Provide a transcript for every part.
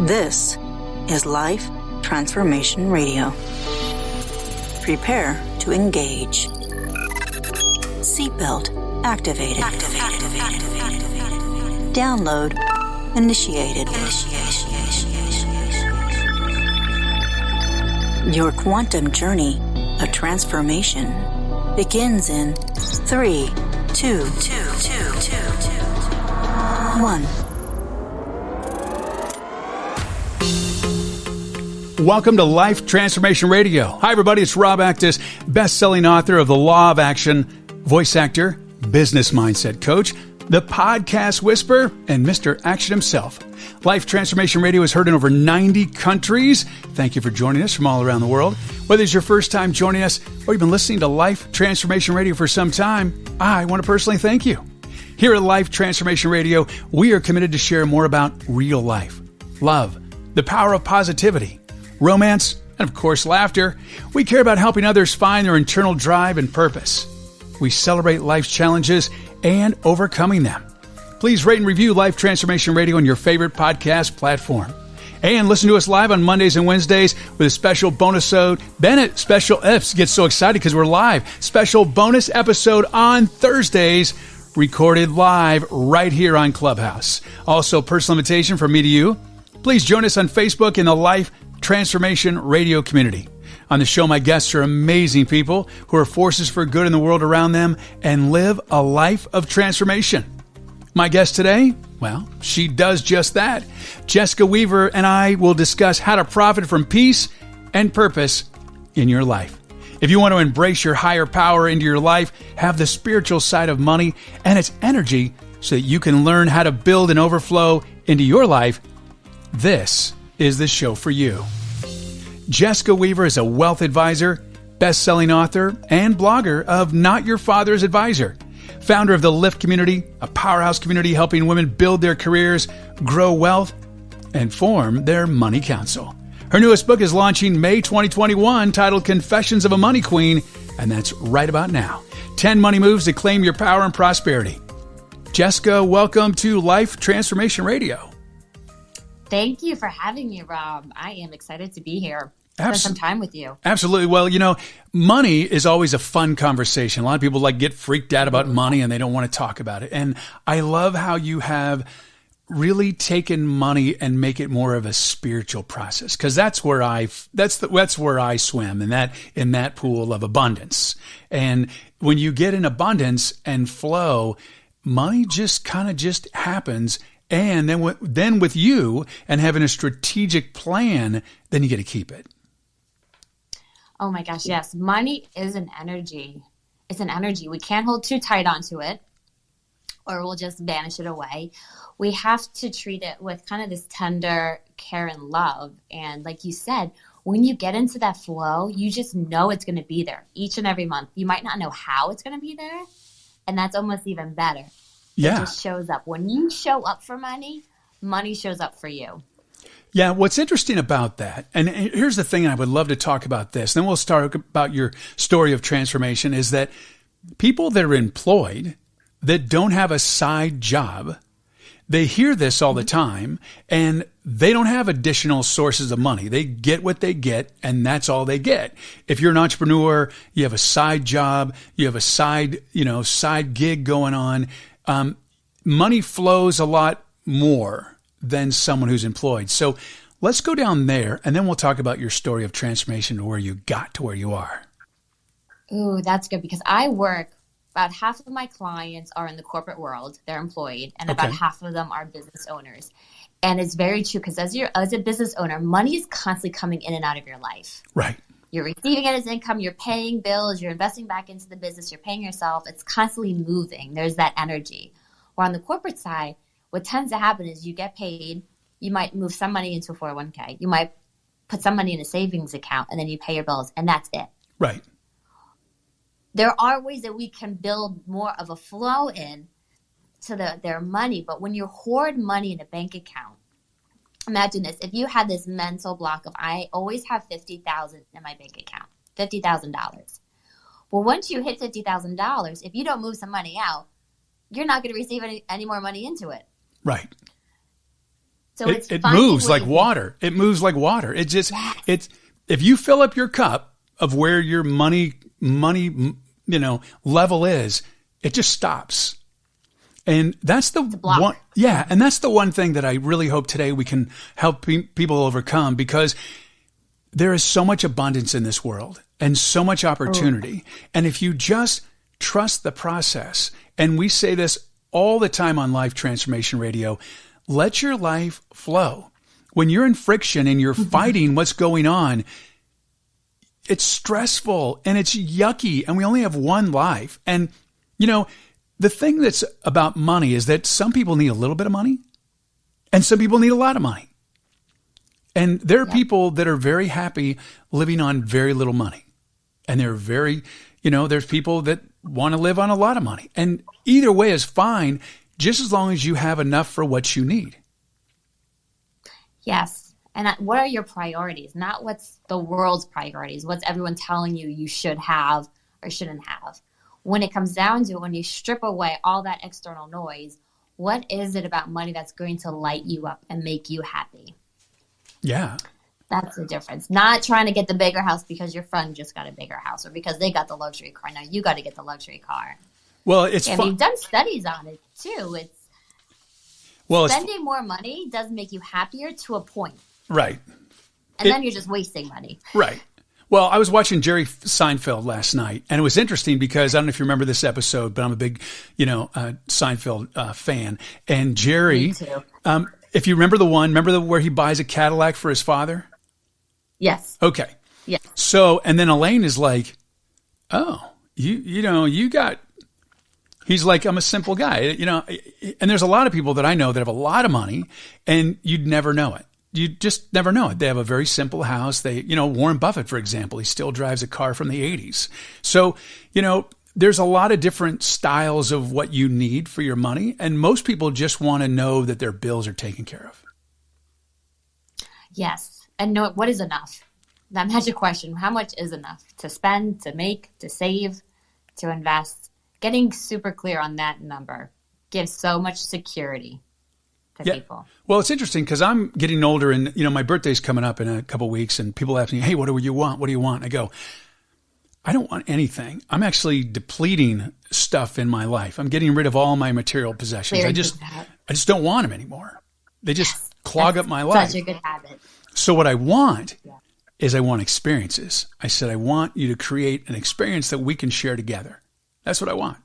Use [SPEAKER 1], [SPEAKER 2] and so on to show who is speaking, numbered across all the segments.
[SPEAKER 1] This is Life Transformation Radio. Prepare to engage. Seatbelt activated. Download initiated. Your quantum journey of transformation begins in 3, 2, 1.
[SPEAKER 2] Welcome to Life Transformation Radio. Hi, everybody. It's Rob Actis, best-selling author of The Law of Action, voice actor, business mindset coach, the podcast whisperer, and Mr. Action himself. Life Transformation Radio is heard in over 90 countries. Thank you for joining us from all around the world. Whether it's your first time joining us or you've been listening to Life Transformation Radio for some time, I want to personally thank you. Here at Life Transformation Radio, we are committed to share more about real life, love, the power of positivity, romance, and of course, laughter. We care about helping others find their internal drive and purpose. We celebrate life's challenges and overcoming them. Please rate and review Life Transformation Radio on your favorite podcast platform. And listen to us live on Mondays and Wednesdays with a special bonus episode. Gets so excited because we're live. Special bonus episode on Thursdays, recorded live right here on Clubhouse. Also, personal invitation from me to you. Please join us on Facebook in the Life Transformation Radio community. On the show, my guests are amazing people who are forces for good in the world around them and live a life of transformation. My guest today, well, she does just that. Jessica Weaver and I will discuss how to profit from peace and purpose in your life. If you want to embrace your higher power into your life, have the spiritual side of money and its energy so that you can learn how to build an overflow into your life, this is the show for you. Jessica Weaver is a wealth advisor, best-selling author, and blogger of Not Your Father's Advisor, founder of the Lift community, a powerhouse community helping women build their careers, grow wealth, and form their money council. Her newest book is launching May 2021, titled Confessions of a Money Queen, and that's right about now. 10 money moves to claim your power and prosperity. Jessica, welcome to Life Transformation Radio.
[SPEAKER 3] Thank you for having me, Rob. I am excited to be here. Spend some time with you.
[SPEAKER 2] Absolutely. Well, money is always a fun conversation. A lot of people get freaked out about money and they don't want to talk about it. And I love how you have really taken money and make it more of a spiritual process, because that's where I swim in that pool of abundance. And when you get in abundance and flow, money just happens. And then with you and having a strategic plan, then you get to keep it.
[SPEAKER 3] Oh my gosh, yes. Money is an energy. It's an energy. We can't hold too tight onto it or we'll just vanish it away. We have to treat it with kind of this tender care and love. And like you said, when you get into that flow, you just know it's going to be there each and every month. You might not know how it's going to be there, and that's almost even better.
[SPEAKER 2] Yeah.
[SPEAKER 3] It just shows up. When you show up for money, money shows up for you.
[SPEAKER 2] Yeah, what's interesting about that, and here's the thing, and I would love to talk about this, then we'll start about your story of transformation, is that people that are employed that don't have a side job, they hear this all the time, and they don't have additional sources of money. They get what they get, and that's all they get. If you're an entrepreneur, you have a side job, you have a side gig going on, money flows a lot more than someone who's employed. So let's go down there, and then we'll talk about your story of transformation to where you got to where you are.
[SPEAKER 3] Ooh, that's good, because I work, about half of my clients are in the corporate world, they're employed, and about half of them are business owners. And it's very true, because as a business owner, money is constantly coming in and out of your life.
[SPEAKER 2] Right.
[SPEAKER 3] You're receiving it as income, you're paying bills, you're investing back into the business, you're paying yourself. It's constantly moving. There's that energy. Or on the corporate side, what tends to happen is you get paid, you might move some money into a 401k, you might put some money in a savings account, and then you pay your bills, and that's it.
[SPEAKER 2] Right.
[SPEAKER 3] There are ways that we can build more of a flow in to their money, but when you hoard money in a bank account, imagine this, if you had this mental block of, I always have $50,000 in my bank account, $50,000. Well, once you hit $50,000, if you don't move some money out, you're not going to receive any more money into it.
[SPEAKER 2] Right.
[SPEAKER 3] So
[SPEAKER 2] it moves like water. It moves like water. It just, if you fill up your cup of where your money, level is, it just stops. And that's the one. Yeah. And that's the one thing that I really hope today we can help people overcome, because there is so much abundance in this world and so much opportunity. And if you just trust the process, and we say this all the time on Life Transformation Radio, let your life flow. When you're in friction and you're fighting what's going on, it's stressful and it's yucky, and we only have one life. And, the thing that's about money is that some people need a little bit of money and some people need a lot of money. And there are people that are very happy living on very little money. And they're very, there's people that want to live on a lot of money. And either way is fine, just as long as you have enough for what you need.
[SPEAKER 3] Yes. And what are your priorities? Not what's the world's priorities. What's everyone telling you should have or shouldn't have. When it comes down to it, when you strip away all that external noise, what is it about money that's going to light you up and make you happy? Yeah. That's the difference. Not trying to get the bigger house because your friend just got a bigger house or because they got the luxury car. Now you got to get the luxury car.
[SPEAKER 2] Well, it's
[SPEAKER 3] fun. We've done studies on it too. Spending more money does make you happier to a point.
[SPEAKER 2] Right.
[SPEAKER 3] And then you're just wasting money.
[SPEAKER 2] Right. Well, I was watching Jerry Seinfeld last night, and it was interesting because I don't know if you remember this episode, but I'm a big, Seinfeld fan. And Jerry,
[SPEAKER 3] Me too.
[SPEAKER 2] If you remember where he buys a Cadillac for his father?
[SPEAKER 3] Yes.
[SPEAKER 2] Okay.
[SPEAKER 3] Yes.
[SPEAKER 2] So, and then Elaine is like, oh, he's like, I'm a simple guy, and there's a lot of people that I know that have a lot of money and you'd never know it. You just never know it. They have a very simple house. They, Warren Buffett, for example, he still drives a car from the 80s. So, there's a lot of different styles of what you need for your money. And most people just want to know that their bills are taken care of.
[SPEAKER 3] Yes. And know what is enough? That magic question. How much is enough to spend, to make, to save, to invest? Getting super clear on that number gives so much security to people.
[SPEAKER 2] Well, it's interesting because I'm getting older and, my birthday's coming up in a couple of weeks and people ask me, hey, what do you want? What do you want? I go, I don't want anything. I'm actually depleting stuff in my life. I'm getting rid of all my material possessions. I just don't want them anymore. They just clog up my life.
[SPEAKER 3] Such a good habit.
[SPEAKER 2] So what I want is I want experiences. I said, I want you to create an experience that we can share together. That's what I want.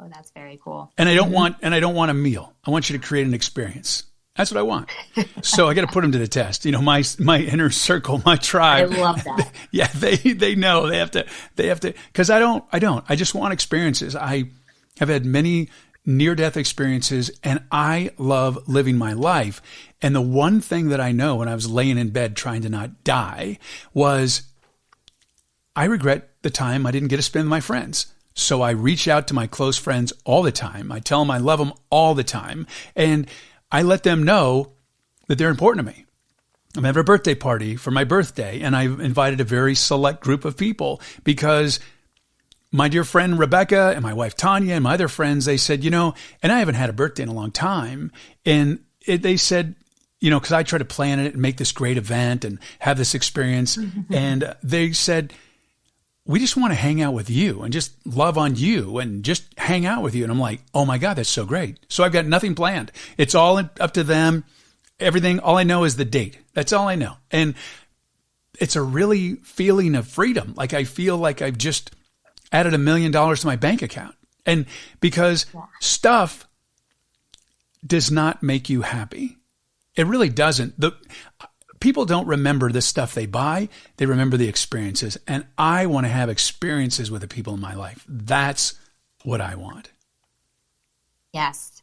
[SPEAKER 3] Oh, that's very cool.
[SPEAKER 2] And I don't want a meal. I want you to create an experience. That's what I want. So I got to put them to the test. My inner circle, my tribe.
[SPEAKER 3] I love that.
[SPEAKER 2] Yeah, they know they have to, because I don't. I just want experiences. I have had many near-death experiences and I love living my life. And the one thing that I know when I was laying in bed trying to not die was I regret the time I didn't get to spend with my friends. So I reach out to my close friends all the time. I tell them I love them all the time. And I let them know that they're important to me. I'm having a birthday party for my birthday, and I've invited a very select group of people because my dear friend Rebecca and my wife Tanya and my other friends, they said, and I haven't had a birthday in a long time. And they said, because I try to plan it and make this great event and have this experience. And they said, we just want to hang out with you and just love on you and just hang out with you. And I'm like, oh my God, that's so great. So I've got nothing planned. It's all up to them. Everything, all I know is the date. That's all I know. And it's a really feeling of freedom. Like I feel like I've just added $1 million to my bank account. And because stuff does not make you happy. It really doesn't. People don't remember the stuff they buy. They remember the experiences. And I want to have experiences with the people in my life. That's what I want.
[SPEAKER 3] Yes.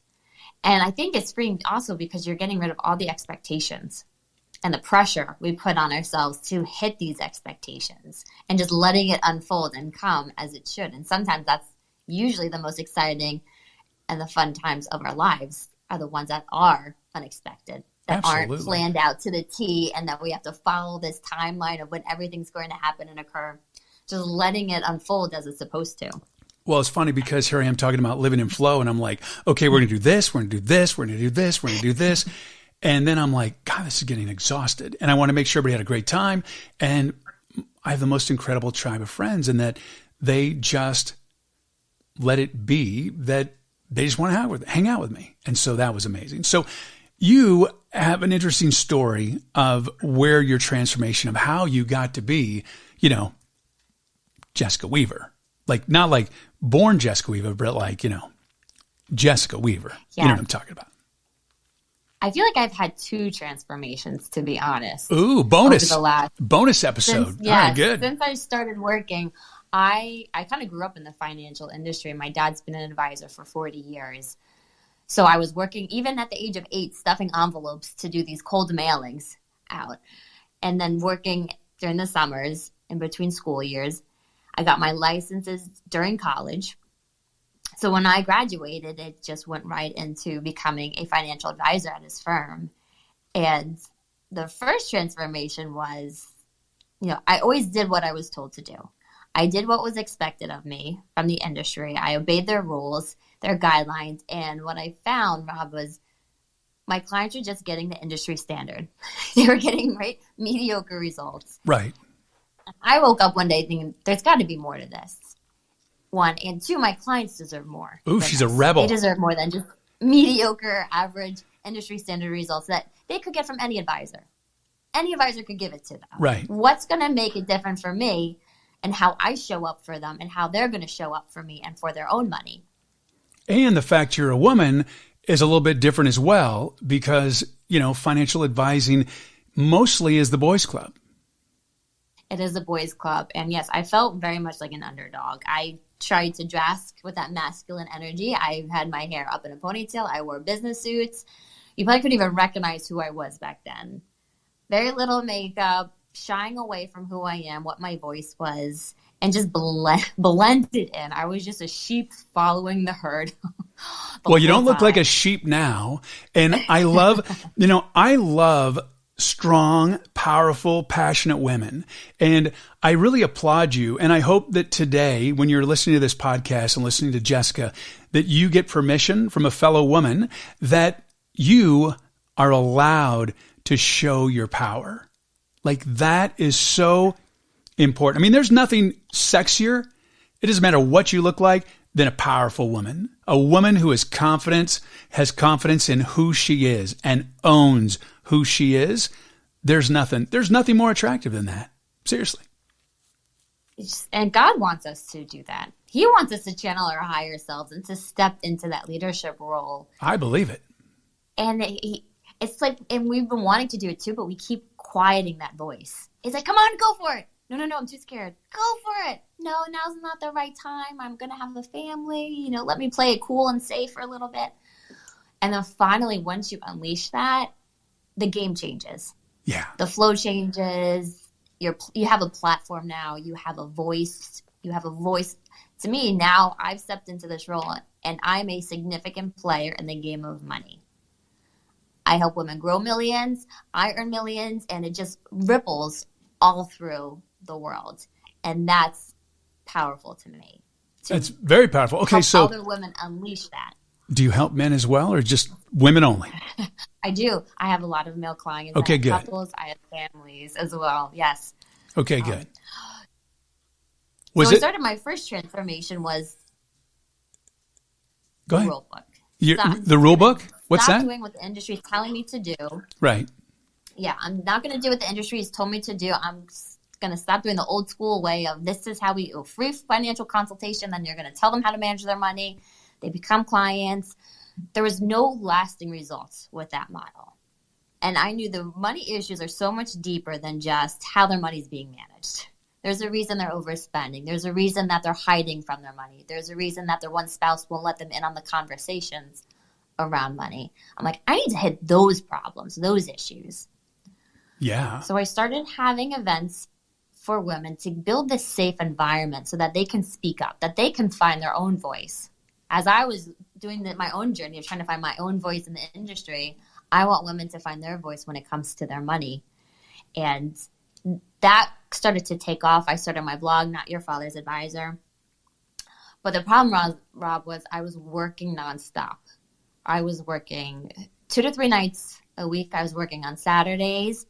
[SPEAKER 3] And I think it's freeing also because you're getting rid of all the expectations and the pressure we put on ourselves to hit these expectations and just letting it unfold and come as it should. And sometimes that's usually the most exciting and the fun times of our lives are the ones that are unexpected. That aren't planned out to the T and that we have to follow this timeline of when everything's going to happen and occur. Just letting it unfold as it's supposed to.
[SPEAKER 2] Well, it's funny because here I am talking about living in flow and I'm like, okay, we're going to do this, we're going to do this, we're going to do this, we're going to do this. And then I'm like, God, this is getting exhausted. And I want to make sure everybody had a great time. And I have the most incredible tribe of friends, and that they just let it be that they just want to hang out with me. And so that was amazing. So you have an interesting story of where your transformation, of how you got to be, Jessica Weaver. Like, not like born Jessica Weaver, but like, Jessica Weaver.
[SPEAKER 3] Yeah.
[SPEAKER 2] You know what I'm talking about.
[SPEAKER 3] I feel like I've had 2 transformations, to be honest.
[SPEAKER 2] Ooh, bonus.
[SPEAKER 3] Over the last,
[SPEAKER 2] bonus episode. All right, good.
[SPEAKER 3] Since I started working, I kind of grew up in the financial industry. My dad's been an advisor for 40 years. So I was working, even at the age of 8, stuffing envelopes to do these cold mailings out. And then working during the summers in between school years. I got my licenses during college. So when I graduated, it just went right into becoming a financial advisor at his firm. And the first transformation was, I always did what I was told to do. I did what was expected of me from the industry. I obeyed their rules, their guidelines. And what I found, Rob, was my clients were just getting the industry standard. They were getting mediocre results.
[SPEAKER 2] Right.
[SPEAKER 3] I woke up one day thinking, there's got to be more to this. 1, and 2, my clients deserve more.
[SPEAKER 2] Ooh, she's a rebel.
[SPEAKER 3] They deserve more than just mediocre, average, industry standard results that they could get from any advisor. Any advisor could give it to them.
[SPEAKER 2] Right.
[SPEAKER 3] What's going to make it different for me and how I show up for them and how they're going to show up for me and for their own money?
[SPEAKER 2] And the fact you're a woman is a little bit different as well, because, financial advising mostly is the boys' club.
[SPEAKER 3] It is a boys' club. And yes, I felt very much like an underdog. I tried to dress with that masculine energy. I had my hair up in a ponytail. I wore business suits. You probably couldn't even recognize who I was back then. Very little makeup, shying away from who I am, what my voice was, and just blended in. I was just a sheep following the herd.
[SPEAKER 2] Well, you don't look like a sheep now. And I love, I love strong, powerful, passionate women. And I really applaud you. And I hope that today, when you're listening to this podcast and listening to Jessica, that you get permission from a fellow woman that you are allowed to show your power. Like, that is so important. I mean, there's nothing sexier. It doesn't matter what you look like than a powerful woman. A woman who has confidence in who she is and owns who she is. There's nothing more attractive than that. Seriously.
[SPEAKER 3] And God wants us to do that. He wants us to channel our higher selves and to step into that leadership role. I believe it. And it's like, and we've been wanting to do it too, but we keep quieting that voice. It's like, come on, go for it. No, I'm too scared. Go for it. No, now's not the right time. I'm going to have a family. Let me play it cool and safe for a little bit. And then finally, once you unleash that, the game changes. Yeah. The flow changes. You have a platform now. You have a voice. To me, now I've stepped into this role and I'm a significant player in the game of money. I help women grow millions. I earn millions, and it just ripples all through the world. And that's powerful to me.
[SPEAKER 2] It's very powerful. Okay, so
[SPEAKER 3] other women unleash that.
[SPEAKER 2] Do you help men as well, or just women only?
[SPEAKER 3] I do. I have a lot of male clients.
[SPEAKER 2] Okay,
[SPEAKER 3] I have
[SPEAKER 2] good.
[SPEAKER 3] Couples. I have families as well. Yes.
[SPEAKER 2] Okay, good.
[SPEAKER 3] So I started my first transformation was
[SPEAKER 2] Go ahead.
[SPEAKER 3] The rule book.
[SPEAKER 2] The rule book? What's
[SPEAKER 3] Stop
[SPEAKER 2] that?
[SPEAKER 3] doing what the industry is telling me to do.
[SPEAKER 2] Right.
[SPEAKER 3] Yeah, I'm not going to do what the industry has told me to do. I'm going to stop doing the old school way of this is how we do free financial consultation. Then you're going to tell them how to manage their money. They become clients. There was no lasting results with that model. And I knew the money issues are so much deeper than just how their money is being managed. There's a reason they're overspending. There's a reason that they're hiding from their money. There's a reason that their one spouse won't let them in on the conversations around money. I'm like, I need to hit those problems, those issues.
[SPEAKER 2] Yeah.
[SPEAKER 3] So I started having events for women to build this safe environment so that they can speak up, that they can find their own voice. As I was doing my own journey of trying to find my own voice in the industry, I want women to find their voice when it comes to their money. And that started to take off. I started my blog, Not Your Father's Advisor. But the problem, Rob, was I was working nonstop. I was working 2 to 3 nights a week I was working on Saturdays.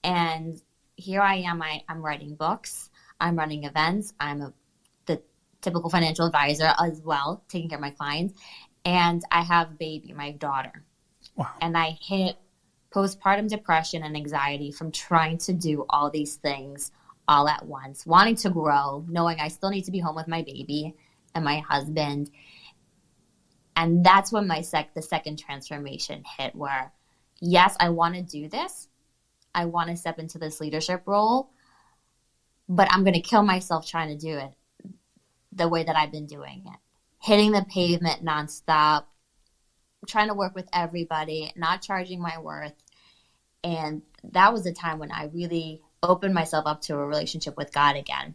[SPEAKER 3] And here I am, I'm writing books, I'm running events, the typical financial advisor as well, taking care of my clients. And I have baby, my daughter.
[SPEAKER 2] Wow.
[SPEAKER 3] And I hit postpartum depression and anxiety from trying to do all these things all at once, wanting to grow, knowing I still need to be home with my baby and my husband. And that's when the second transformation hit, where, yes, I want to do this. I want to step into this leadership role, but I'm going to kill myself trying to do it the way that I've been doing it. Hitting the pavement nonstop, trying to work with everybody, not charging my worth. And that was a time when I really opened myself up to a relationship with God again.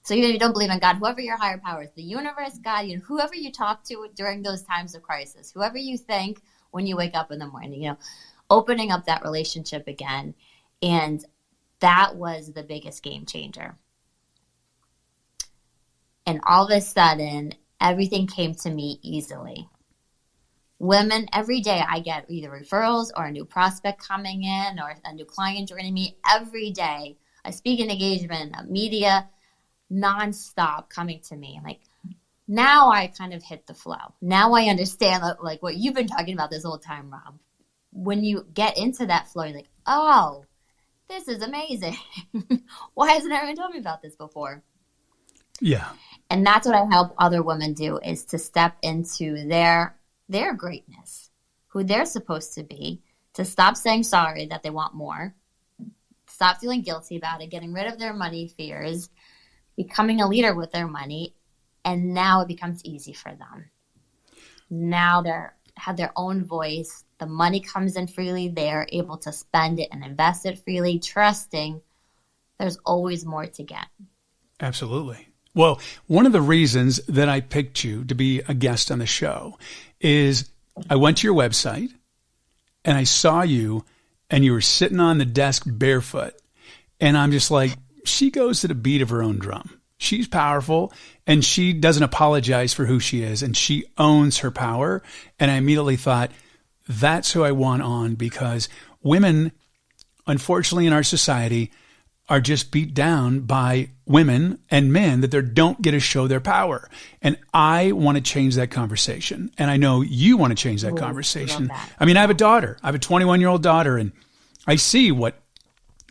[SPEAKER 3] So even if you don't believe in God, whoever your higher power is, the universe, God, whoever you talk to during those times of crisis, whoever you think when you wake up in the morning, opening up that relationship again. And that was the biggest game changer. And all of a sudden, everything came to me easily. Women, every day I get either referrals or a new prospect coming in or a new client joining me. Every day, a speaking engagement, a media, nonstop coming to me. Like, now I kind of hit the flow. Now I understand like what you've been talking about this whole time, Rob. When you get into that flow, you're like, oh, this is amazing. Why hasn't anyone told me about this before?
[SPEAKER 2] Yeah.
[SPEAKER 3] And that's what I help other women do, is to step into their greatness, who they're supposed to be, to stop saying sorry that they want more, stop feeling guilty about it, getting rid of their money fears, becoming a leader with their money, and now it becomes easy for them. Now they have their own voice. The money comes in freely. They're able to spend it and invest it freely, trusting there's always more to get.
[SPEAKER 2] Absolutely. Well, one of the reasons that I picked you to be a guest on the show is I went to your website and I saw you and you were sitting on the desk barefoot. And I'm just like, she goes to the beat of her own drum. She's powerful and she doesn't apologize for who she is, and she owns her power. And I immediately thought, that's who I want on, because women, unfortunately, in our society are just beat down by women and men that they don't get to show their power. And I want to change that conversation. And I know you want to change that conversation. I mean, I have a daughter. I have a 21-year-old daughter, and I see what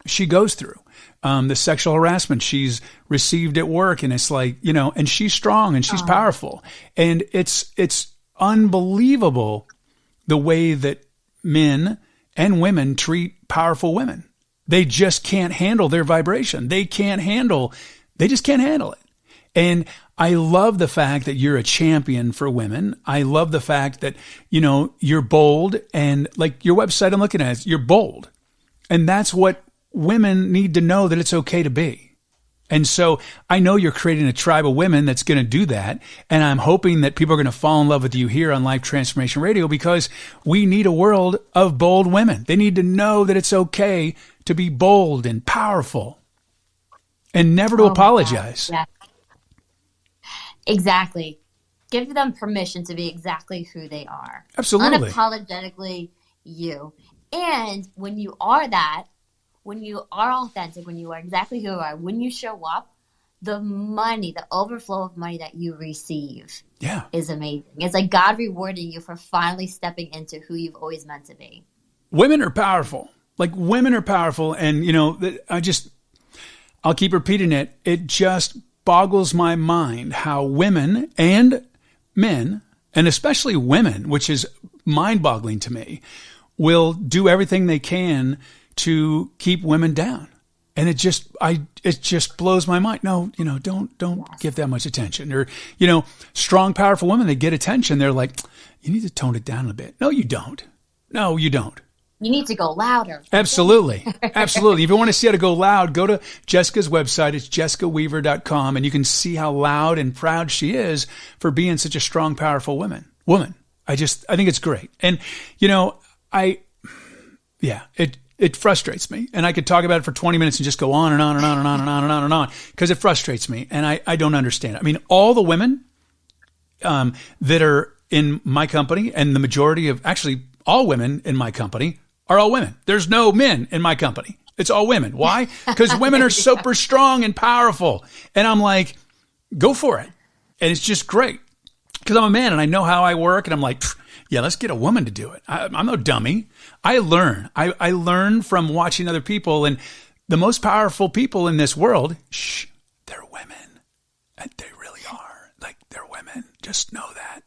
[SPEAKER 2] she goes through. The sexual harassment she's received at work. And it's like, and she's strong and she's powerful. And it's unbelievable the way that men and women treat powerful women. They just can't handle their vibration. They just can't handle it. And I love the fact that you're a champion for women. I love the fact that, you're bold, and like your website I'm looking at, you're bold. And that's what women need to know, that it's okay to be. And so I know you're creating a tribe of women that's going to do that. And I'm hoping that people are going to fall in love with you here on Life Transformation Radio, because we need a world of bold women. They need to know that it's okay to be bold and powerful and never to apologize.
[SPEAKER 3] Yeah. Exactly. Give them permission to be exactly who they are.
[SPEAKER 2] Absolutely.
[SPEAKER 3] Unapologetically you. And when you are that, when you are authentic, when you are exactly who you are, when you show up, the money, the overflow of money that you receive is amazing. It's like God rewarding you for finally stepping into who you've always meant to be.
[SPEAKER 2] Women are powerful. Like, women are powerful. And, I'll keep repeating it. It just boggles my mind how women and men, and especially women, which is mind-boggling to me, will do everything they can to keep women down. And it just blows my mind. No, don't give that much attention. Or, strong, powerful women, they get attention. They're like, you need to tone it down a bit. No, you don't. No, you don't.
[SPEAKER 3] You need to go louder.
[SPEAKER 2] Absolutely. Absolutely. If you want to see how to go loud, go to Jessica's website. It's jessicaweaver.com, and you can see how loud and proud she is for being such a strong, powerful woman. I think it's great. And, it frustrates me. And I could talk about it for 20 minutes and just go on and on and on and on and on and on and on, because it frustrates me. And I don't understand it. I mean, all the women that are in my company, and the majority of, actually all women in my company, are all women. There's no men in my company. It's all women. Why? Because women are super strong and powerful. And I'm like, go for it. And it's just great because I'm a man and I know how I work. And I'm like, yeah, let's get a woman to do it. I'm no dummy. I learn. I learn from watching other people. And the most powerful people in this world, they're women. And they really are. Like, they're women. Just know that.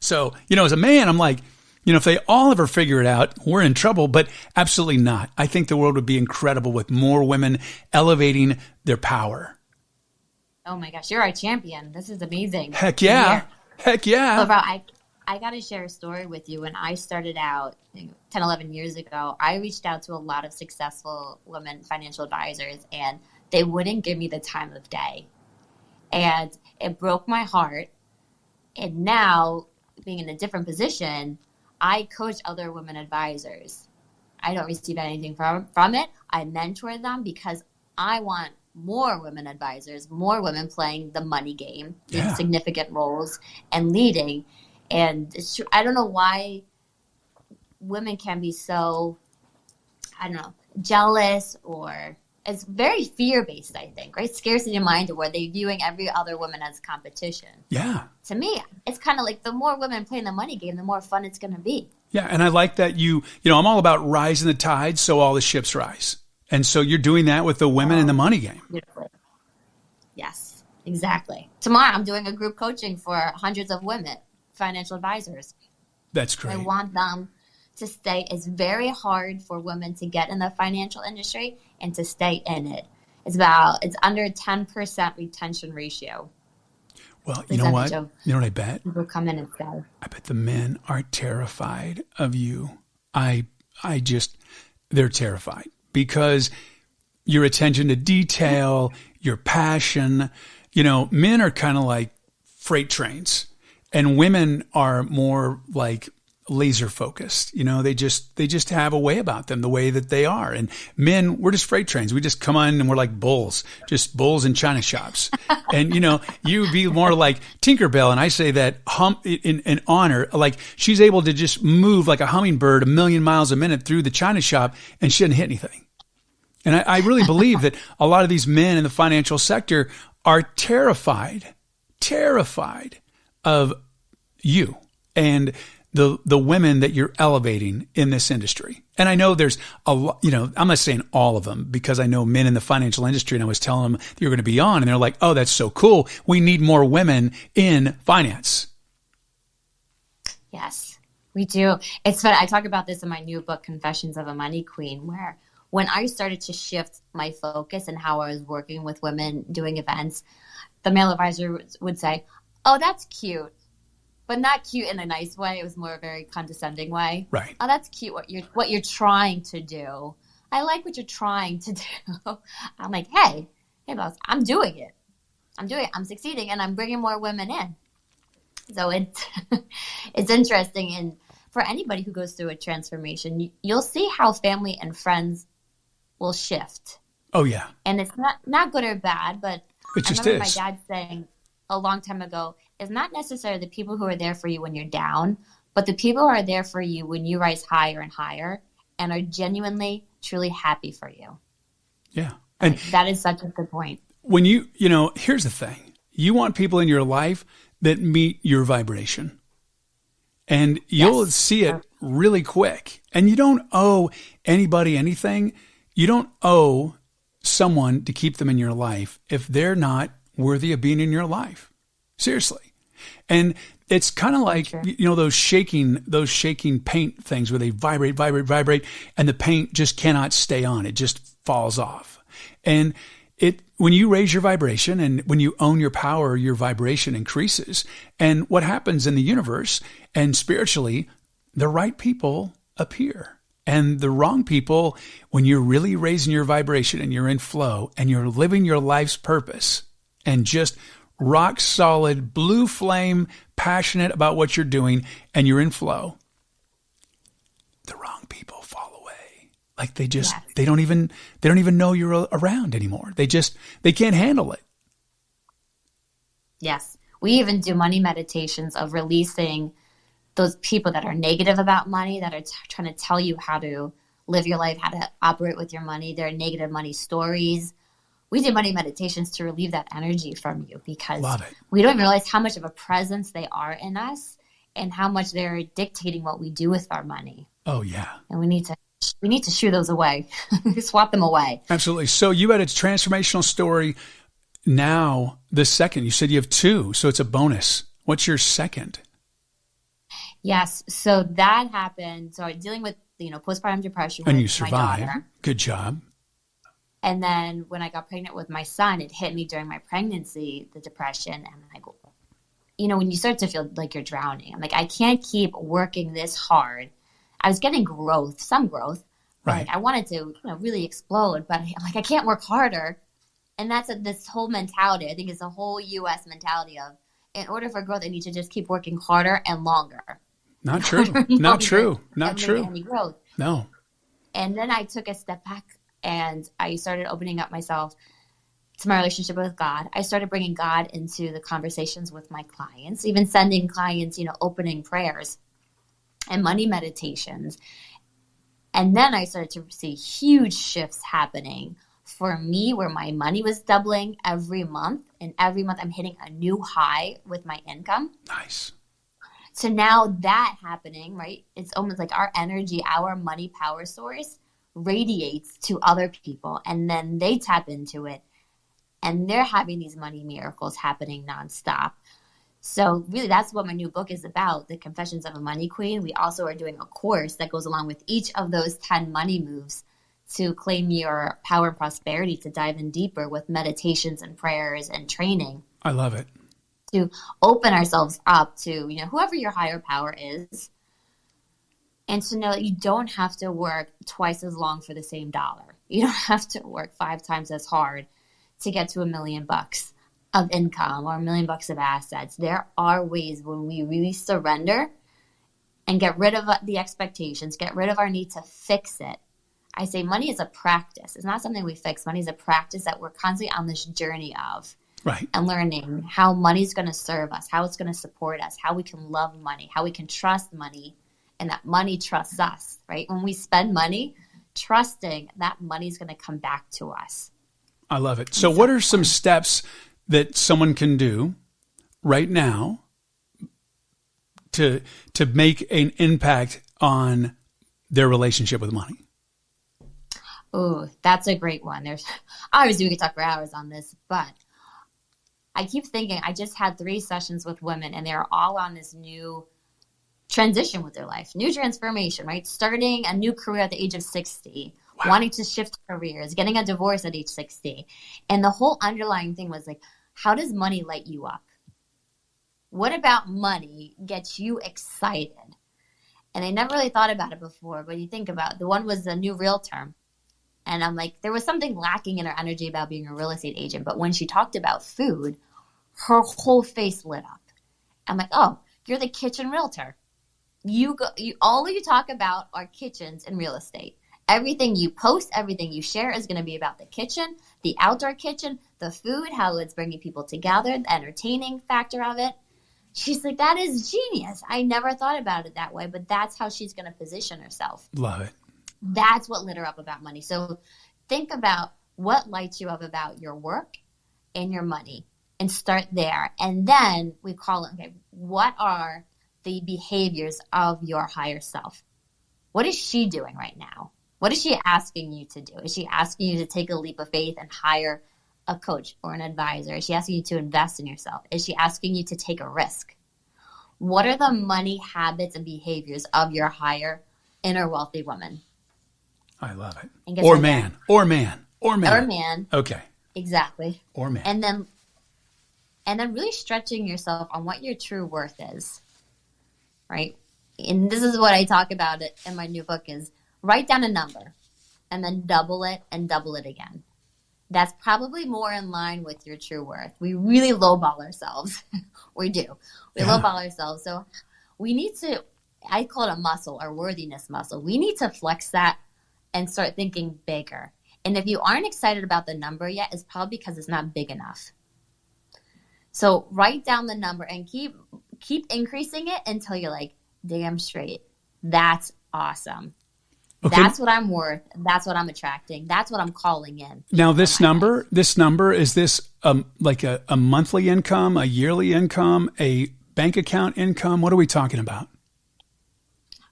[SPEAKER 2] So, as a man, I'm like, if they all ever figure it out, we're in trouble, but absolutely not. I think the world would be incredible with more women elevating their power.
[SPEAKER 3] Oh my gosh, you're our champion. This is amazing.
[SPEAKER 2] Heck yeah. Heck yeah.
[SPEAKER 3] So, bro, I got to share a story with you. When I started out 10, 11 years ago, I reached out to a lot of successful women financial advisors, and they wouldn't give me the time of day. And it broke my heart. And now, being in a different position, I coach other women advisors. I don't receive anything from it. I mentor them because I want more women advisors, more women playing the money game in significant roles and leading. And it's true. I don't know why women can be so, jealous, or it's very fear-based, I think, right? Scarcity mind, where they're viewing every other woman as competition.
[SPEAKER 2] Yeah.
[SPEAKER 3] To me, it's kind of like the more women playing the money game, the more fun it's going to be.
[SPEAKER 2] Yeah, and I like that I'm all about rising the tide so all the ships rise. And so you're doing that with the women in the money game.
[SPEAKER 3] Beautifully. Yes, exactly. Tomorrow I'm doing a group coaching for hundreds of women, financial advisors.
[SPEAKER 2] That's great.
[SPEAKER 3] I want them to stay. It's very hard for women to get in the financial industry and to stay in it. It's under 10% retention ratio.
[SPEAKER 2] Well, you know what? You know what I bet?
[SPEAKER 3] People come in and stay.
[SPEAKER 2] I bet the men are terrified of you. They're terrified because your attention to detail, your passion, men are kind of like freight trains and women are more like laser focused. They just have a way about them, the way that they are. And men, we're just freight trains. We just come on and we're like bulls, just bulls in china shops. And you would be more like Tinkerbell. And I say that in honor, like she's able to just move like a hummingbird 1,000,000 miles a minute through the china shop and she didn't hit anything. And I really believe that a lot of these men in the financial sector are terrified of you and the women that you're elevating in this industry. And I know there's a lot, I'm not saying all of them because I know men in the financial industry, and I was telling them that you're going to be on and they're like, oh, that's so cool. We need more women in finance.
[SPEAKER 3] Yes, we do. It's fun. I talk about this in my new book, Confessions of a Money Queen, where when I started to shift my focus and how I was working with women doing events, the male advisor would say, oh, that's cute. But not cute in a nice way. It was more a very condescending way. Right. Oh, that's cute what you're trying to do. I like what you're trying to do. I'm like, hey, boss, I'm doing it. I'm succeeding, and I'm bringing more women in. So it's interesting. And for anybody who goes through a transformation, you'll see how family and friends will shift.
[SPEAKER 2] Oh, yeah.
[SPEAKER 3] And it's not good or bad, but
[SPEAKER 2] it just
[SPEAKER 3] I remember
[SPEAKER 2] is.
[SPEAKER 3] My dad saying a long time ago, it's not necessarily the people who are there for you when you're down, but the people who are there for you when you rise higher and higher and are genuinely, truly happy for you.
[SPEAKER 2] Yeah. And
[SPEAKER 3] that is such a good point.
[SPEAKER 2] When here's the thing. You want people in your life that meet your vibration. And you'll see it really quick. And you don't owe anybody anything. You don't owe someone to keep them in your life if they're not worthy of being in your life. Seriously. And it's kind of like, those shaking paint things where they vibrate, and the paint just cannot stay on. It just falls off. And when you raise your vibration and when you own your power, your vibration increases. And what happens in the universe and spiritually, the right people appear. And the wrong people, when you're really raising your vibration and you're in flow and you're living your life's purpose and just rock solid, blue flame, passionate about what you're doing, and you're in flow, the wrong people fall away. Like they don't even know you're around anymore. They can't handle it.
[SPEAKER 3] Yes. We even do money meditations of releasing those people that are negative about money, that are trying to tell you how to live your life, how to operate with your money. There are negative money stories. We do money meditations to relieve that energy from you, because we don't realize how much of a presence they are in us and how much they're dictating what we do with our money.
[SPEAKER 2] Oh, yeah.
[SPEAKER 3] And we need to shoo those away, swat them away.
[SPEAKER 2] Absolutely. So you had a transformational story. Now, the second, you said you have two, so it's a bonus. What's your second?
[SPEAKER 3] Yes. So that happened. So dealing with, postpartum depression.
[SPEAKER 2] And you survived. Good job.
[SPEAKER 3] And then when I got pregnant with my son, it hit me during my pregnancy, the depression. And I go, when you start to feel like you're drowning, I'm like, I can't keep working this hard. I was getting some growth.
[SPEAKER 2] Right.
[SPEAKER 3] I wanted to, really explode, but I'm like, I can't work harder. And that's this whole mentality. I think it's a whole U.S. mentality of, in order for growth, I need to just keep working harder and longer.
[SPEAKER 2] Not true. Not true. Not true.
[SPEAKER 3] Any growth.
[SPEAKER 2] No.
[SPEAKER 3] And then I took a step back and I started opening up myself to my relationship with God. I started bringing God into the conversations with my clients, even sending clients, opening prayers and money meditations. And then I started to see huge shifts happening for me, where my money was doubling every month. And every month I'm hitting a new high with my income.
[SPEAKER 2] Nice.
[SPEAKER 3] So now that happening, right, it's almost like our energy, our money power source radiates to other people, and then they tap into it, and they're having these money miracles happening nonstop. So really, that's what my new book is about, The Confessions of a Money Queen. We also are doing a course that goes along with each of those 10 money moves to claim your power and prosperity, to dive in deeper with meditations and prayers and training.
[SPEAKER 2] I love it.
[SPEAKER 3] To open ourselves up to, whoever your higher power is, and to know that you don't have to work twice as long for the same dollar. You don't have to work 5 times as hard to get to $1 million of income or $1 million of assets. There are ways when we really surrender and get rid of the expectations, get rid of our need to fix it. I say money is a practice. It's not something we fix. Money is a practice that we're constantly on this journey of.
[SPEAKER 2] Right.
[SPEAKER 3] And learning how money's going to serve us, how it's going to support us, how we can love money, how we can trust money, and that money trusts us, right? When we spend money, trusting that money's going to come back to us.
[SPEAKER 2] I love it. So what are some steps that someone can do right now to make an impact on their relationship with money?
[SPEAKER 3] Oh, that's a great one. Obviously we could talk for hours on this, but I keep thinking, I just had 3 sessions with women, and they're all on this new transition with their life, new transformation, right? Starting a new career at the age of 60, wow. Wanting to shift careers, getting a divorce at age 60. And the whole underlying thing was like, how does money light you up? What about money gets you excited? And I never really thought about it before, but you think about it. The one was a new realtor. And I'm like, there was something lacking in her energy about being a real estate agent. But when she talked about food, her whole face lit up. I'm like, oh, you're the kitchen realtor. All you talk about are kitchens and real estate. Everything you post, everything you share is going to be about the kitchen, the outdoor kitchen, the food, how it's bringing people together, the entertaining factor of it. She's like, that is genius. I never thought about it that way, but that's how she's going to position herself.
[SPEAKER 2] Love it.
[SPEAKER 3] That's what lit her up about money. So think about what lights you up about your work and your money, and start there. And then we call it, okay, what are the behaviors of your higher self? What is she doing right now? What is she asking you to do? Is she asking you to take a leap of faith and hire a coach or an advisor? Is she asking you to invest in yourself? Is she asking you to take a risk? What are the money habits and behaviors of your higher inner wealthy woman?
[SPEAKER 2] I love it. Or man. Okay.
[SPEAKER 3] Exactly.
[SPEAKER 2] Or man.
[SPEAKER 3] And then really stretching yourself on what your true worth is, right? And this is what I talk about it in my new book is write down a number and then double it and double it again. That's probably more in line with your true worth. We really lowball ourselves. We do. We lowball ourselves. So we need to, I call it a muscle, our worthiness muscle. We need to flex that and start thinking bigger. And if you aren't excited about the number yet, it's probably because it's not big enough. So write down the number and keep increasing it until you're like, damn straight. That's awesome.
[SPEAKER 2] Okay.
[SPEAKER 3] That's what I'm worth. That's what I'm attracting. That's what I'm calling in.
[SPEAKER 2] Now, this number, is this like a monthly income, a yearly income, a bank account income? What are we talking about?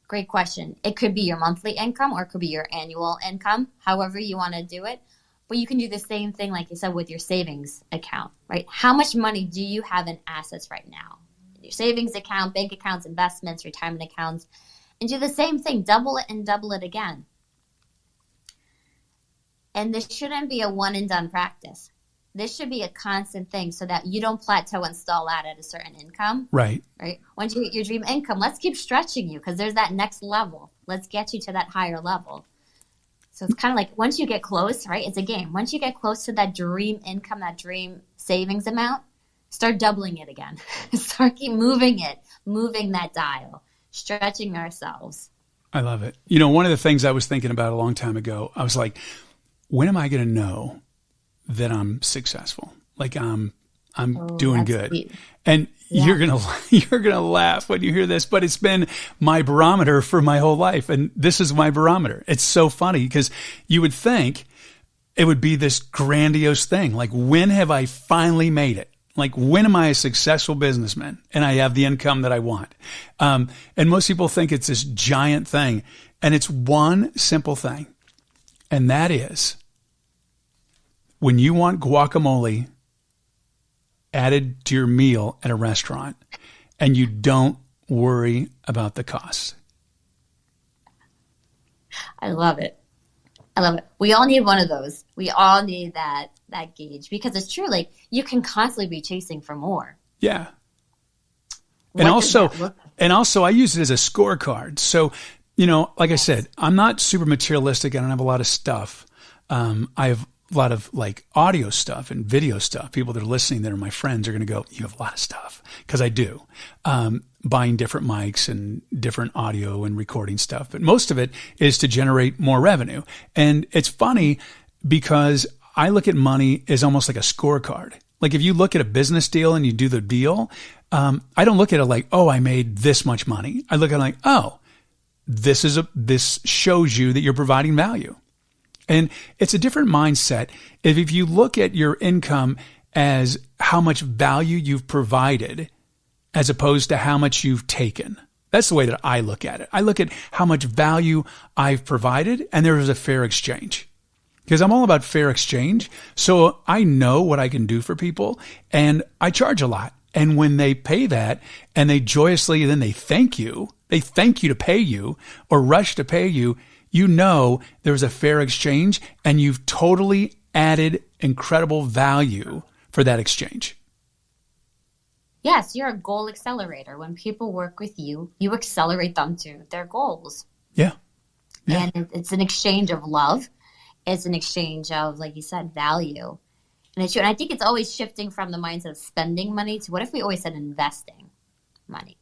[SPEAKER 3] Great question. It could be your monthly income or it could be your annual income, however you want to do it. But you can do the same thing, like you said, with your savings account, right? How much money do you have in assets right now? Your savings account, bank accounts, investments, retirement accounts, and do the same thing. Double it and double it again. And this shouldn't be a one and done practice. This should be a constant thing so that you don't plateau and stall out at a certain income.
[SPEAKER 2] Right.
[SPEAKER 3] Right. Once you hit your dream income, let's keep stretching you because there's that next level. Let's get you to that higher level. So it's kind of like once you get close, right? It's a game. Once you get close to that dream income, that dream savings amount, start doubling it again. Start keep moving it, moving that dial, stretching ourselves.
[SPEAKER 2] I love it. You know, one of the things I was thinking about a long time ago, I was like, when am I going to know that I'm successful? Like I'm doing good. Sweet. And you're going to laugh when you hear this, but it's been my barometer for my whole life. And this is my barometer. It's so funny because you would think it would be this grandiose thing. Like, when have I finally made it? Like, when am I a successful businessman and I have the income that I want? And most people think it's this giant thing. And it's one simple thing. And that is, when you want guacamole added to your meal at a restaurant and you don't worry about the cost.
[SPEAKER 3] I love it. I love it. We all need one of those. We all need that gauge because it's true. Like, you can constantly be chasing for more.
[SPEAKER 2] Yeah. And also I use it as a scorecard. So, you know, like I said, I'm not super materialistic. I don't have a lot of stuff. I have a lot of like audio stuff and video stuff. People that are listening that are my friends are going to go, you have a lot of stuff. Because I do. Buying different mics and different audio and recording stuff. But most of it is to generate more revenue. And it's funny because I look at money as almost like a scorecard. Like, if you look at a business deal and you do the deal, I don't look at it like, oh, I made this much money. I look at it like, oh, this shows you that you're providing value. And it's a different mindset. If you look at your income as how much value you've provided as opposed to how much you've taken. That's the way that I look at it. I look at how much value I've provided, and there is a fair exchange. Because I'm all about fair exchange. So I know what I can do for people, and I charge a lot. And when they pay that and they joyously, then they thank you to pay you or rush to pay you, you know there's a fair exchange and you've totally added incredible value for that exchange.
[SPEAKER 3] Yes, you're a goal accelerator. When people work with you, you accelerate them to their goals.
[SPEAKER 2] Yeah.
[SPEAKER 3] And it's an exchange of love. It's an exchange of, like you said, value. And I think it's always shifting from the mindset of spending money to what if we always said investing money?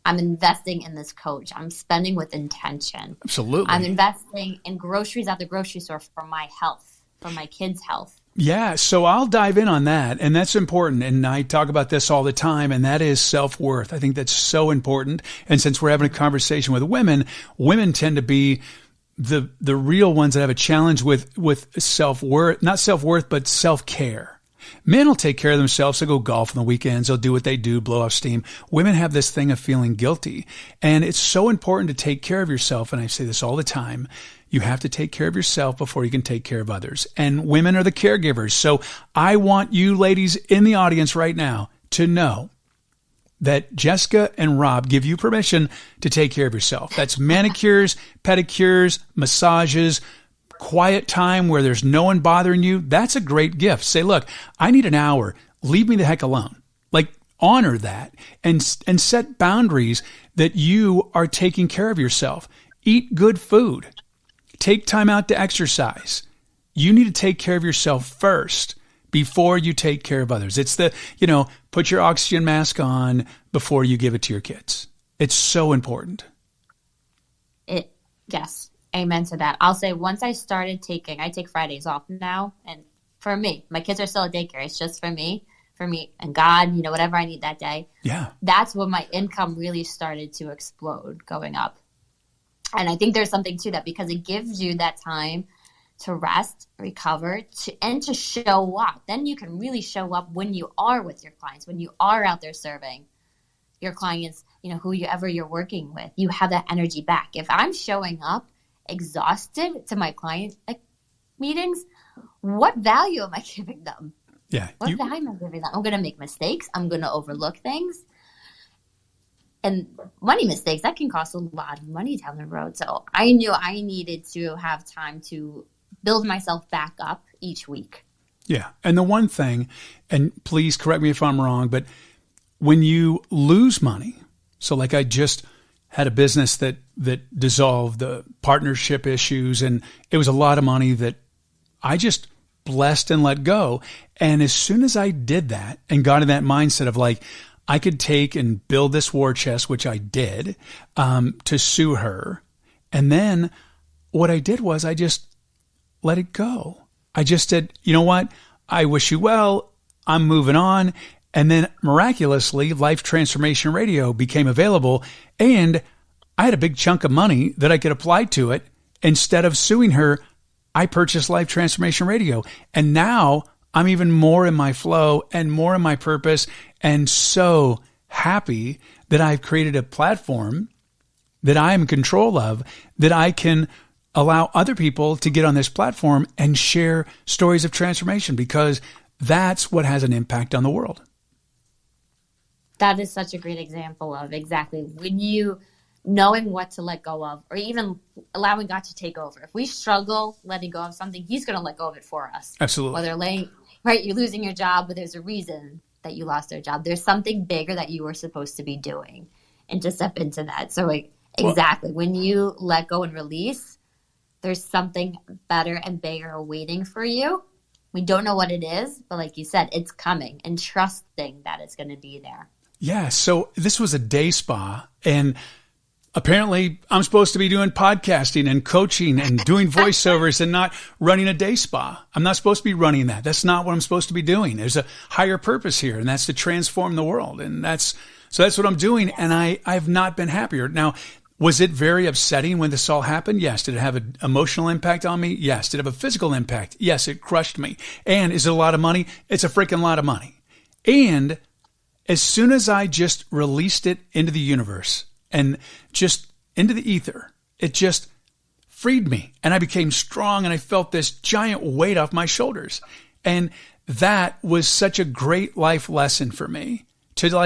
[SPEAKER 3] I'm investing in this coach. I'm spending with intention.
[SPEAKER 2] Absolutely.
[SPEAKER 3] I'm investing in groceries at the grocery store for my health, for my kids' health.
[SPEAKER 2] Yeah, so I'll dive in on that, and that's important, and I talk about this all the time, and that is self-worth. I think that's so important, and since we're having a conversation with women tend to be the real ones that have a challenge with self-worth, not self-worth, but self-care. Men will take care of themselves. They'll go golf on the weekends. They'll do what they do, blow off steam. Women have this thing of feeling guilty. And it's so important to take care of yourself. And I say this all the time. You have to take care of yourself before you can take care of others. And women are the caregivers. So I want you ladies in the audience right now to know that Jessica and Rob give you permission to take care of yourself. That's manicures, pedicures, massages, quiet time where there's no one bothering you. That's a great gift. Say, look, I need an hour. Leave me the heck alone. Like, honor that and set boundaries that you are taking care of yourself. Eat good food. Take time out to exercise. You need to take care of yourself first before you take care of others. It's put your oxygen mask on before you give it to your kids. It's so important.
[SPEAKER 3] Yes. Amen to that. I'll say once I started I take Fridays off now. And for me, my kids are still at daycare. It's just for me. for me and God, whatever I need that day.
[SPEAKER 2] Yeah.
[SPEAKER 3] That's when my income really started to explode going up. And I think there's something to that because it gives you that time to rest, recover, and to show up. Then you can really show up when you are with your clients, when you are out there serving your clients, whoever you're working with. You have that energy back. If I'm showing up exhausted to my client meetings, what value am I giving them?
[SPEAKER 2] Yeah.
[SPEAKER 3] What value am I giving them? I'm going to make mistakes. I'm going to overlook things. And money mistakes, that can cost a lot of money down the road. So I knew I needed to have time to build myself back up each week.
[SPEAKER 2] Yeah. And the one thing, and please correct me if I'm wrong, but when you lose money, so like I just had a business that dissolved, the partnership issues, and it was a lot of money that I just blessed and let go. And as soon as I did that and got in that mindset of like, I could take and build this war chest, which I did, to sue her. And then what I did was I just let it go. I just said, you know what? I wish you well. I'm moving on. And then miraculously, Life Transformation Radio became available. And I had a big chunk of money that I could apply to it. Instead of suing her, I purchased Life Transformation Radio. And now I'm even more in my flow and more in my purpose, and so happy that I've created a platform that I am in control of, that I can allow other people to get on this platform and share stories of transformation, because that's what has an impact on the world.
[SPEAKER 3] That is such a great example of exactly when you knowing what to let go of, or even allowing God to take over. If we struggle letting go of something, He's going to let go of it for us.
[SPEAKER 2] Absolutely.
[SPEAKER 3] Whether right, you're losing your job, but there's a reason that you lost your job. There's something bigger that you were supposed to be doing, and to step into that. So exactly, when you let go and release, there's something better and bigger waiting for you. We don't know what it is, but like you said, it's coming, and trusting that it's going to be there.
[SPEAKER 2] Yeah. So this was a day spa, and apparently I'm supposed to be doing podcasting and coaching and doing voiceovers and not running a day spa. I'm not supposed to be running that. That's not what I'm supposed to be doing. There's a higher purpose here, and that's to transform the world. And that's what I'm doing. And I've not been happier. Now, was it very upsetting when this all happened? Yes. Did it have an emotional impact on me? Yes. Did it have a physical impact? Yes. It crushed me. And is it a lot of money? It's a freaking lot of money. And as soon as I just released it into the universe and just into the ether, it just freed me, and I became strong, and I felt this giant weight off my shoulders. And that was such a great life lesson for me to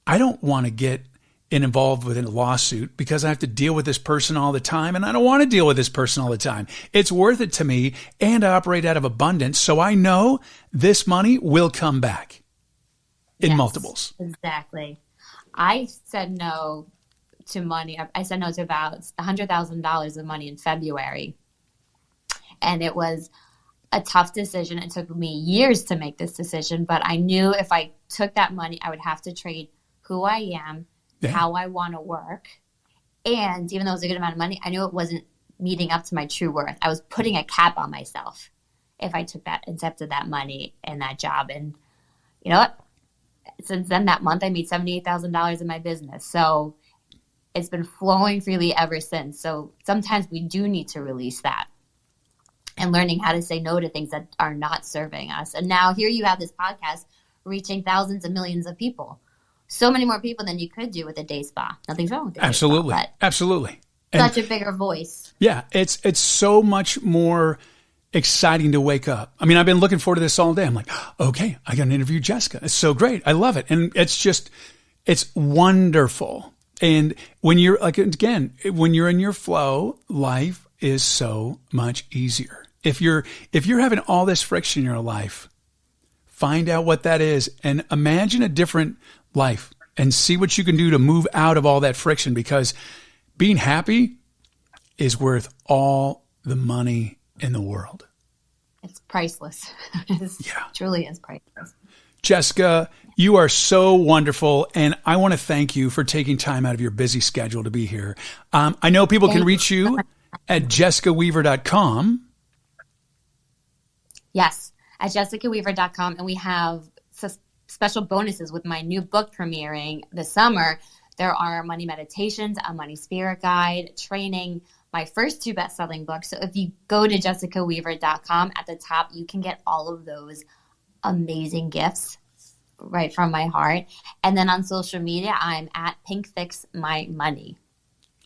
[SPEAKER 2] I don't want to get involved with a lawsuit because I have to deal with this person all the time, and I don't want to deal with this person all the time. It's worth it to me, and I operate out of abundance, so I know this money will come back in multiples.
[SPEAKER 3] Exactly. I said no to money. I said no to about $100,000 of money in February. And it was a tough decision. It took me years to make this decision, but I knew if I took that money, I would have to trade who I am, how I want to work. And even though it was a good amount of money, I knew it wasn't meeting up to my true worth. I was putting a cap on myself if I took that, accepted that money and that job. And you know what? Since then, that month, I made $78,000 in my business. So it's been flowing freely ever since. So sometimes we do need to release that and learning how to say no to things that are not serving us. And now here you have this podcast reaching thousands of millions of people. So many more people than you could do with a day spa. Nothing's wrong with it.
[SPEAKER 2] Absolutely. Absolutely.
[SPEAKER 3] Such a bigger voice.
[SPEAKER 2] Yeah. It's so much more exciting to wake up. I mean, I've been looking forward to this all day. I'm like, okay, I got to interview Jessica. It's so great. I love it. And it's wonderful. And when you're when you're in your flow, life is so much easier. If you're having all this friction in your life, find out what that is and imagine a different life and see what you can do to move out of all that friction, because being happy is worth all the money in the world.
[SPEAKER 3] It's priceless. It truly is priceless.
[SPEAKER 2] Jessica, you are so wonderful, and I want to thank you for taking time out of your busy schedule to be here. I know people can reach you at jessicaweaver.com. Yes, at jessicaweaver.com, and we have
[SPEAKER 3] special bonuses with my new book premiering this summer. There are money meditations, a money spirit guide, training, my first 2 best-selling books. So if you go to jessicaweaver.com, at the top, you can get all of those amazing gifts right from my heart. And then on social media, I'm at Pink Fix My Money.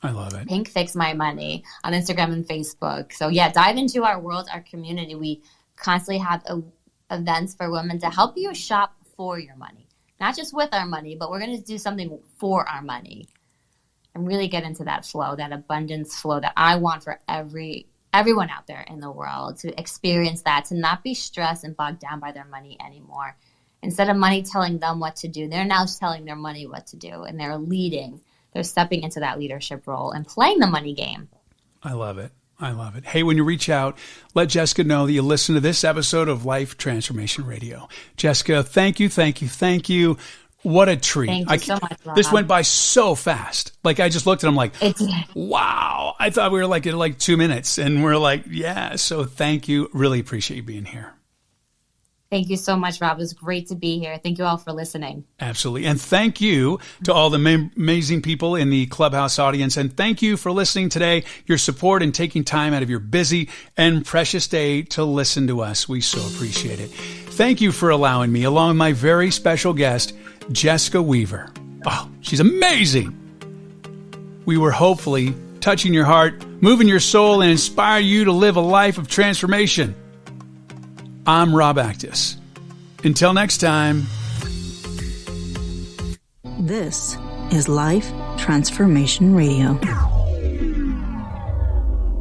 [SPEAKER 2] I love it.
[SPEAKER 3] Pink Fix My Money on Instagram and Facebook. So yeah, dive into our world, our community. We constantly have events for women to help you shop for your money. Not just with our money, but we're going to do something for our money. And really get into that flow, that abundance flow that I want for everyone out there in the world to experience that, to not be stressed and bogged down by their money anymore. Instead of money telling them what to do, they're now telling their money what to do, and they're leading. They're stepping into that leadership role and playing the money game.
[SPEAKER 2] I love it. I love it. Hey, when you reach out, let Jessica know that you listen to this episode of Life Transformation Radio. Jessica, thank you, thank you, thank you. What a treat.
[SPEAKER 3] Thank you so much, Rob.
[SPEAKER 2] This went by so fast. Like, I just looked at him like, wow. I thought we were like at like 2 minutes, and we're like, yeah. So thank you. Really appreciate you being here.
[SPEAKER 3] Thank you so much, Rob. It was great to be here. Thank you all for listening.
[SPEAKER 2] Absolutely. And thank you to all the amazing people in the Clubhouse audience. And thank you for listening today, your support and taking time out of your busy and precious day to listen to us. We so appreciate it. Thank you for allowing me, along with my very special guest, Jessica Weaver. Oh, she's amazing. We were hopefully touching your heart, moving your soul, and inspire you to live a life of transformation. I'm Rob Actis. Until next time.
[SPEAKER 1] This is Life Transformation Radio.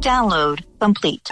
[SPEAKER 4] Download complete.